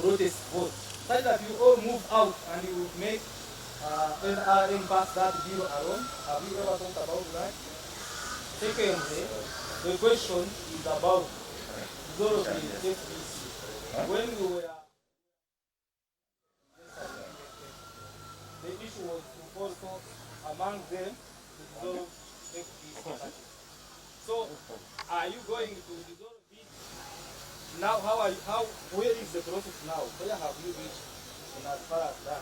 protest vote, such that you all move out and you make NRM pass that bill alone. Have you ever thought about that? Secondly, the question is about dissolving FBC. When we were, the issue was to also among them to dissolve FBC. So, are you going to dissolve it now? Where is the process now? Where have you reached in as far as that?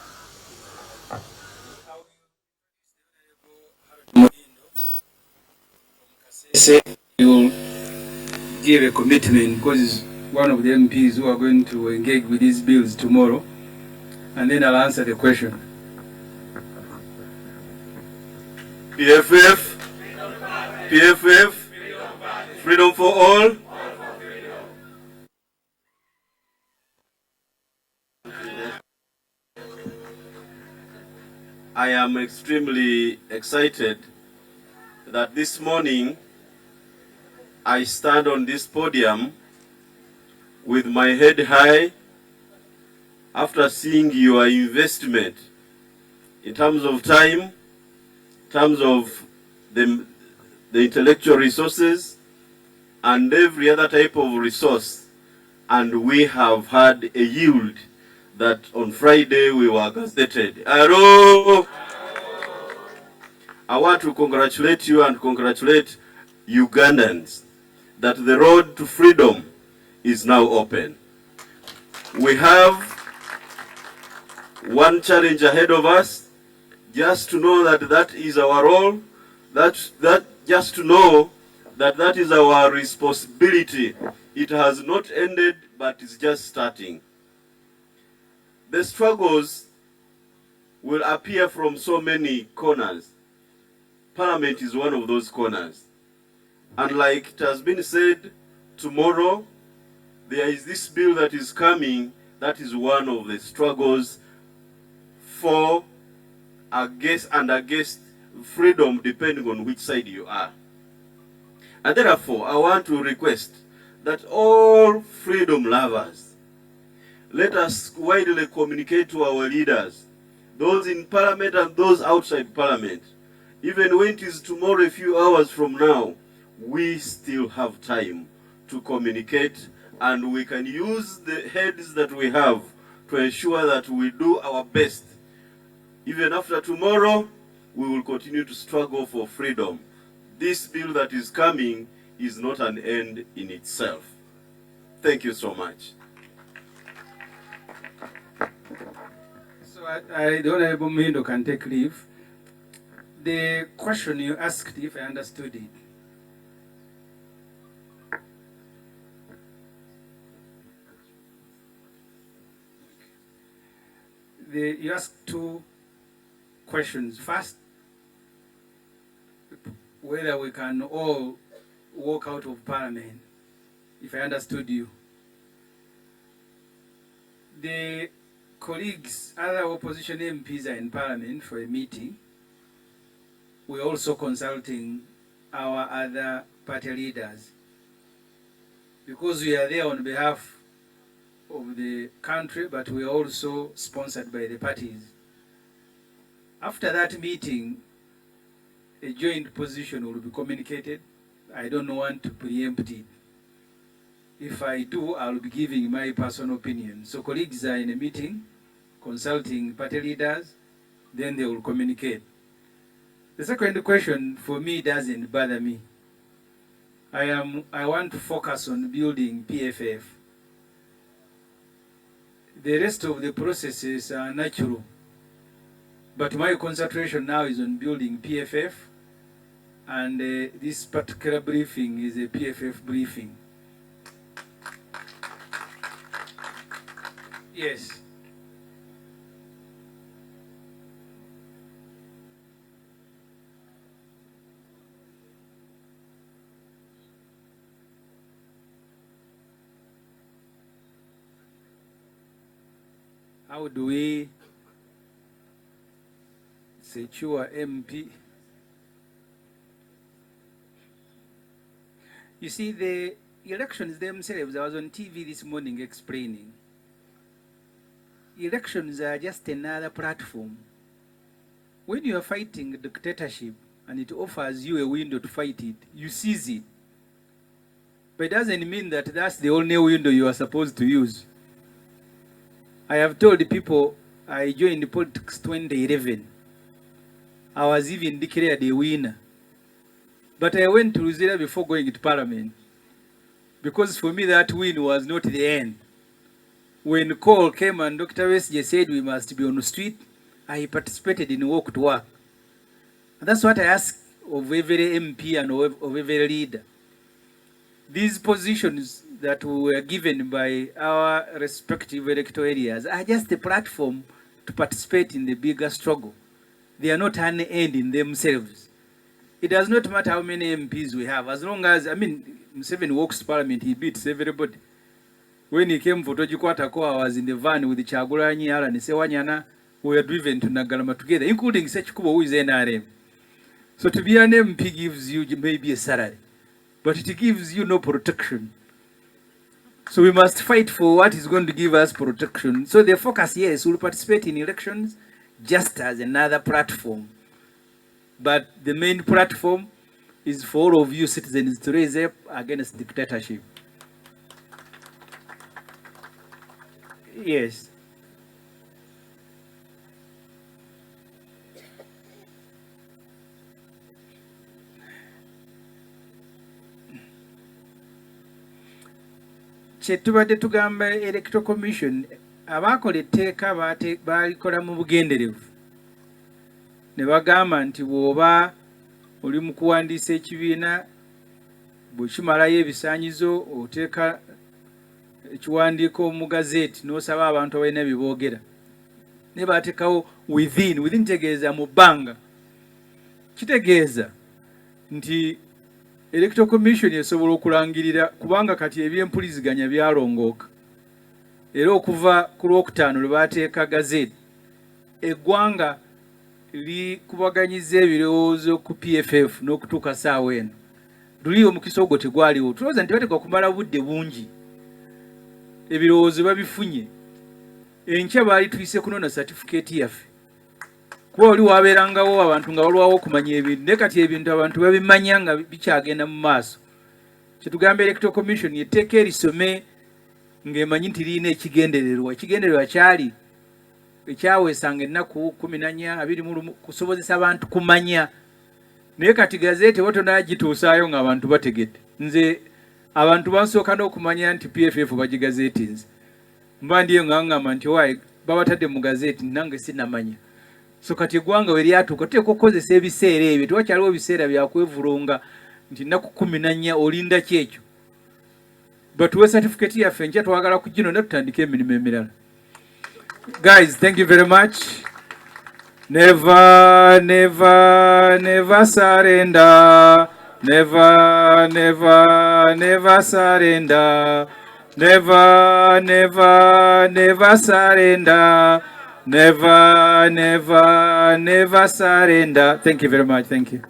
Say you'll give a commitment because he's one of the MPs who are going to engage with these bills tomorrow, and then I'll answer the question. PFF, PFF, freedom for all. I am extremely excited that this morning I stand on this podium with my head high after seeing your investment in terms of time, in terms of the intellectual resources and every other type of resource, and we have had a yield that on Friday we were gazetted. Hello! I want to congratulate you and congratulate Ugandans that the road to freedom is now open. We have one challenge ahead of us, just to know that that is our role, just to know that that is our responsibility. It has not ended, but it's just starting. The struggles will appear from so many corners. Parliament is one of those corners. And like it has been said, tomorrow there is this bill that is coming that is one of the struggles for, against freedom, depending on which side you are. And therefore, I want to request that all freedom lovers, let us widely communicate to our leaders, those in Parliament and those outside Parliament. Even when it is tomorrow, a few hours from now, we still have time to communicate, and we can use the heads that we have to ensure that we do our best. Even after tomorrow, we will continue to struggle for freedom. This bill that is coming is not an end in itself. Thank you so much. So the Honorable Mindo can take leave. The question you asked, if I understood it, you asked two questions. First, whether we can all walk out of Parliament, if I understood you. The colleagues, other opposition MPs are in Parliament for a meeting. We're also consulting our other party leaders, because we are there on behalf of the country, but we are also sponsored by the parties. After that meeting, a joint position will be communicated. I don't want to preempt it. If I do, I'll be giving my personal opinion. So colleagues are in a meeting, consulting party leaders, then they will communicate. The second question for me doesn't bother me. I want to focus on building PFF. The rest of the processes are natural, but my concentration now is on building PFF, and this particular briefing is a PFF briefing. Yes. How do we secure MP? You see, the elections themselves, I was on TV this morning explaining. elections are just another platform. When you are fighting dictatorship and it offers you a window to fight it, you seize it. But it doesn't mean that that's the only window you are supposed to use. I have told people I joined politics 2011. I was even declared a winner. But I went to Luzira before going to Parliament. Because for me that win was not the end. When call came and Dr. Westje said we must be on the street, I participated in walk to work. And that's what I ask of every MP and of every leader. These positions that we were given by our respective electoral areas are just a platform to participate in the bigger struggle. They are not an end in themselves. It does not matter how many MPs we have, as long as, Museveni walks to Parliament, he beats everybody. When he came for Tojikwatako, I was in the van with the Kyagulanyi, Alan Sewanyana, we were driven to Nagalama together, including Sechikubo, who is NRM. So to be an MP gives you maybe a salary, but it gives you no protection. So we must fight for what is going to give us protection. So the focus, yes, we'll participate in elections just as another platform. But the main platform is for all of you citizens to raise up against dictatorship. Yes. Kyetubadde tugamba Electoral Commission abaakola etteeka baalikola mu bugenderevu ne bagamba nti bw'oba oli mu kuwandiisa ekibiina bwe kimalayo ebisaanyizo oteeka ekiwandiiko mu gazeeti n'osaba abantu abalina bye boogera ne baateekawo within kitegeeza mu bbanga kitegeeza nti Electoral Commission esobola okulangirira kubanga kati ebyempuliziganya byalongooka era okuva ku Lwokutaano lwe baateeka gazeeti eggwanga likubaganyiza ebirowoozo ku PFF n'okutuuka saawa eno luli omukisa ogwo tegwaliwo tulowooza nti bateekwa kumala budde bungi ebirowoozo babifunye enkya baali tuyise kunona certificate yaffe kuba oli wabeerangawo abantu nga walwawo okumanya ebintu naye kati ebintu abantu babimanya nga bikyagenda mu maaso kyetugamba Electoral Commission etteeka erisome ng'emanyi nti lirina ekigendererwa kyali ekyaweesanga ennaku 14 kusobozesa abantu kumanya naye kati gazeeti botonaa gituusaayo ng'abantu bategedde nze abantu bansooka n'okumanya nti PFF bagigazeetinze mba ndiyo ng'aŋŋamba nti waayi babatadde mu gazeeti nange sinamanya so kati eggwanga we lyatuuka tuteekwa okukozesa ebiseera ebyo tewakyaliwo biseera byakwevulunga nti nnaku 14 olinda ki ekyo batuwe certificate yaffe enkya twagala ku gino ne tutandika emirimu emirala. Guys, thank you very much. Never, never, never surrender. Never, never, never surrender. Never, never, never surrender. Never, never, never surrender. Thank you very much. Thank you.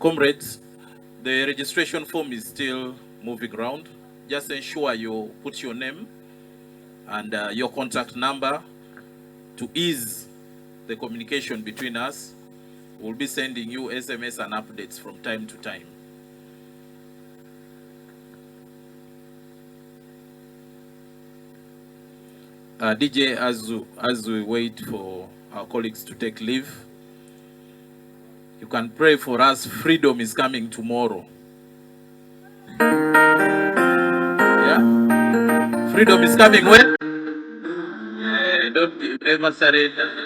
Comrades, the registration form is still moving around. Just ensure you put your name and your contact number to ease the communication between us. We'll be sending you SMS and updates from time to time. DJ, as we wait for our colleagues to take leave, you can pray for us. Freedom is coming tomorrow. Yeah? Freedom is coming when? Don't ever surrender.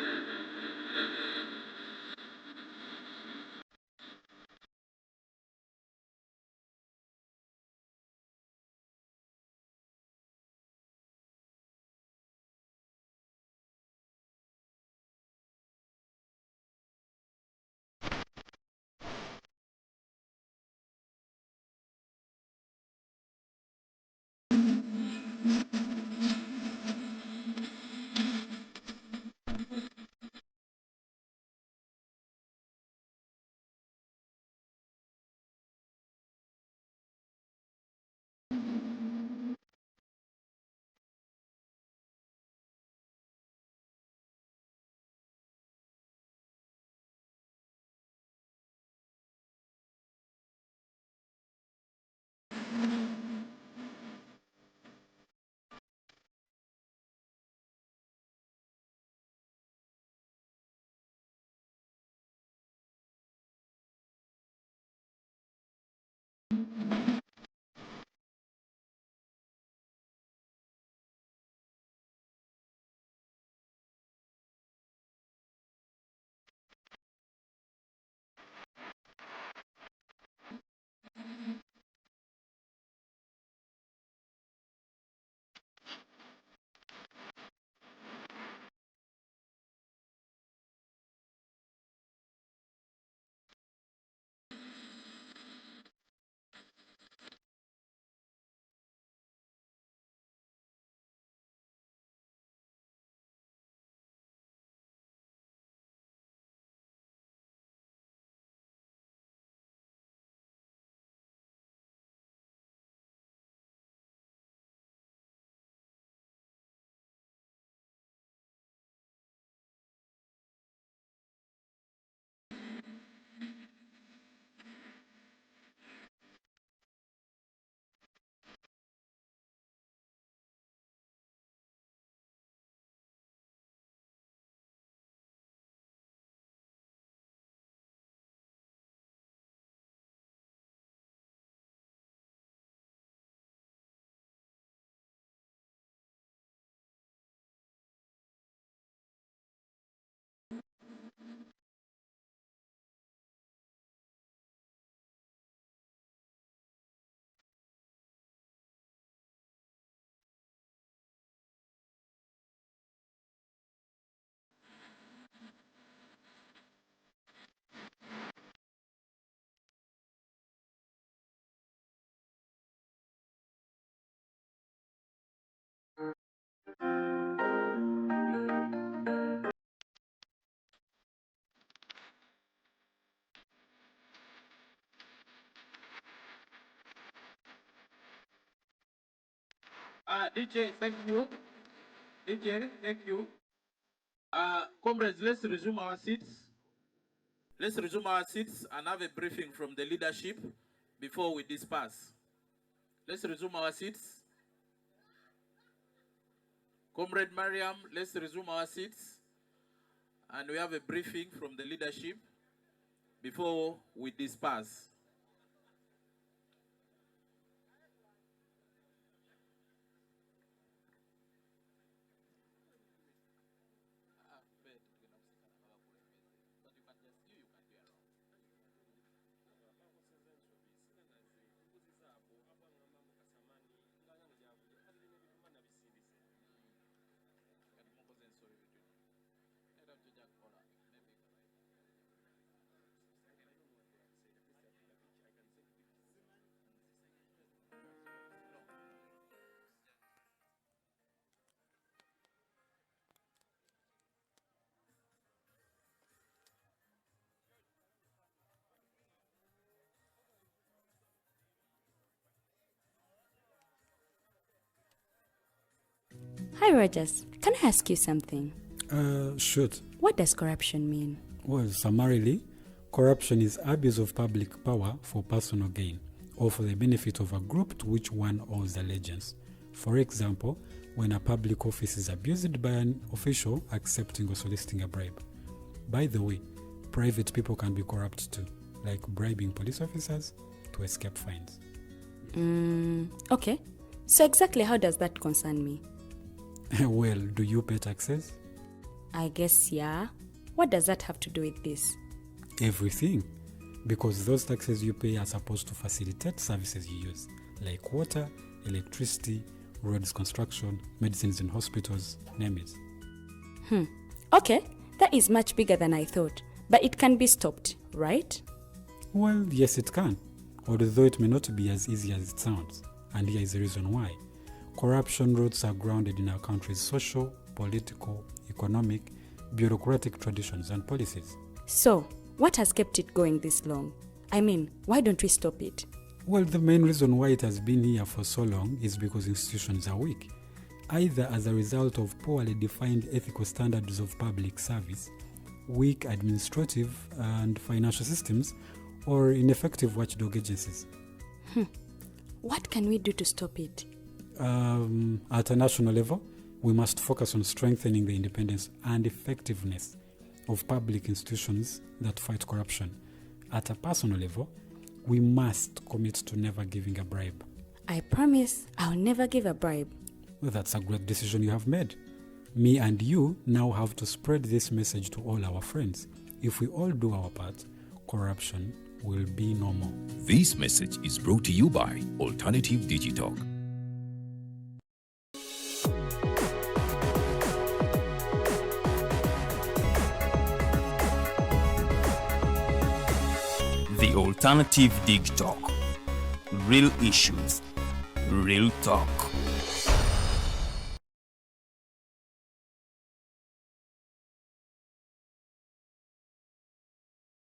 DJ, thank you. DJ, thank you. Comrades, let's resume our seats. Let's resume our seats and have a briefing from the leadership before we disperse. Let's resume our seats. Comrade Mariam, let's resume our seats. And we have a briefing from the leadership before we disperse. Hi Rogers, can I ask you something? Shoot. What does corruption mean? Well, summarily, corruption is abuse of public power for personal gain or for the benefit of a group to which one owes allegiance. For example, when a public office is abused by an official accepting or soliciting a bribe. By the way, private people can be corrupt too, like bribing police officers to escape fines. Okay. So exactly how does that concern me? Well, do you pay taxes? I guess, yeah. What does that have to do with this? Everything. Because those taxes you pay are supposed to facilitate services you use, like water, electricity, roads construction, medicines in hospitals, name it. Okay, that is much bigger than I thought. But it can be stopped, right? Well, yes it can, although it may not be as easy as it sounds. And here is the reason why. Corruption roots are grounded in our country's social, political, economic, bureaucratic traditions and policies. So, what has kept it going this long? I mean, why don't we stop it? Well, the main reason why it has been here for so long is because institutions are weak, either as a result of poorly defined ethical standards of public service, weak administrative and financial systems, or ineffective watchdog agencies. What can we do to stop it? At a national level, we must focus on strengthening the independence and effectiveness of public institutions that fight corruption. At a personal level, we must commit to never giving a bribe. I promise I'll never give a bribe. Well, that's a great decision you have made. Me and you now have to spread this message to all our friends. If we all do our part, corruption will be no more. This message is brought to you by Alternative Digital. The Alternative Dig Talk. Real issues, real talk.